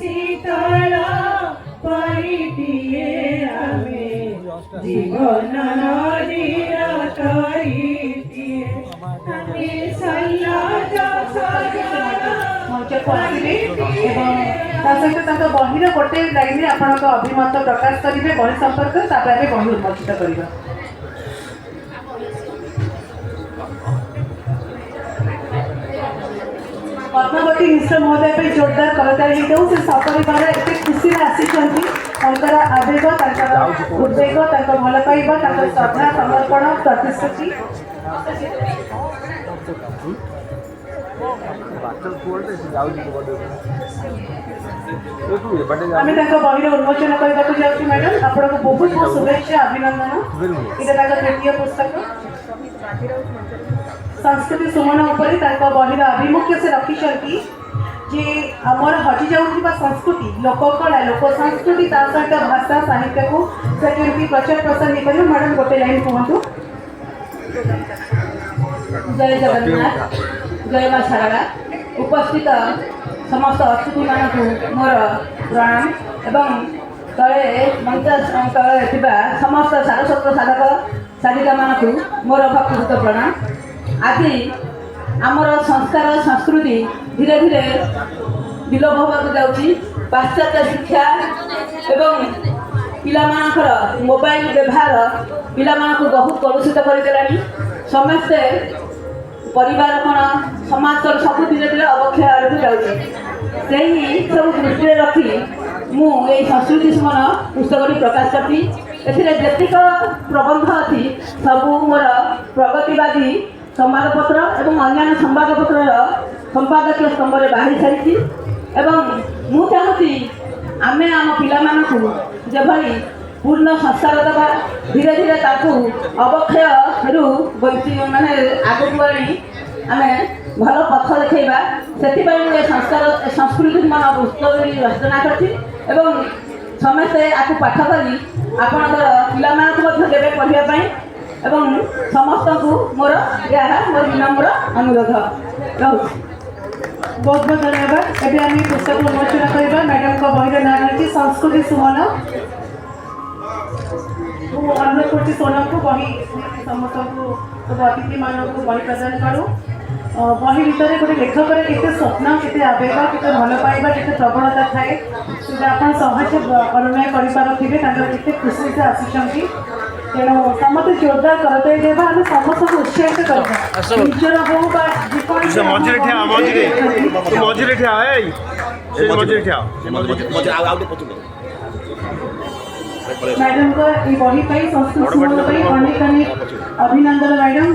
शीतला परिटिए आमे जीवन नदीर तरिटिए आमे सल्लाज सहित बहिर गोटे लाइन आपण अभिमत प्रकाश करेंगे बही संपर्क बही उन्मोचित करवा पद्मावती मिश्र महोदय जोरदार करताली दो से सपरिवार एत खुशी आसी आवेग उद्वेग भल पाइबा श्रद्धा समर्पण प्रतिश्रुति आम बही उन्मोचन करने को जाऊँ मैडम आपको बहुत बहुत शुभेच्छा अभिनंदन ये तृतीय पुस्तक संस्कृति सुमन उपरी बहिर आभिमुख्य से रखिंट जे आमर हजि जाऊा संस्कृति लोककला लोक संस्कृति सहित भाषा साहित्य को से केमती प्रचार प्रसार हो पार मैडम गोटे लाइन कहतु जय जगन्नाथ जय माँ शारदा उपस्थित समस्त अतिथि मानक मोर प्रणाम एवं तले मंच तले समस्त सारस्वत साधक साधिका मानक मोर भक्तिपूत प्रणाम आज आमर संस्कार संस्कृति धीरे धीरे विलोप होगा जाऊँगी पाश्चात्य शिक्षा एवं पिलामानकर मोबाइल व्यवहार पिलामानक बहुत कलुषित करदेलानी समस्ते परिवार कौन समाज सब धीरे धीरे अवक्षय आड़क जाऊँगी सब दृष्टि रखी मुझे संस्कृति सुमन पुस्तक प्रकाश करती एतिक प्रबंध अच्छी सबू मोर प्रगतिवादी संवादपत्र एवं अन्य संवादपत्र संपादकीय स्तंभ में बाहरी सारी मु चाहूँगी आम आम पाई पूर्ण संस्कार देवा धीरे धीरे अवक्षय माने आग को आम भल पथ देखा से संस्कार संस्कृति मन पुस्तक रचना कर समस्ते आपको पाठ करी आपणकर पिला देवे पढ़ाई एवं समस्त को मोर मोर विनम्र अनुरोध रहुଛି। बहुत बहुत धन्यवाद। एबे आम पुस्तक उन्मोचन करवा मैडम को बहिर ना रही संस्कृति सुमन अनुरोध कर सोनम को बही समस्त को सब अतिथि मानक बही प्रदान करूँ बही भितर गोटे लेखक के स्वप्न के आवेग के भल पाइबा के प्रबलता थाए आप सहज अनुनय करें खुशी से आसी तेणु समस्त जोरदार करते देवा आम समस्त को उत्साहित करवा निजर हो मैडम को बही संस्कृत अनेक अनेक अभिनंदन मैडम।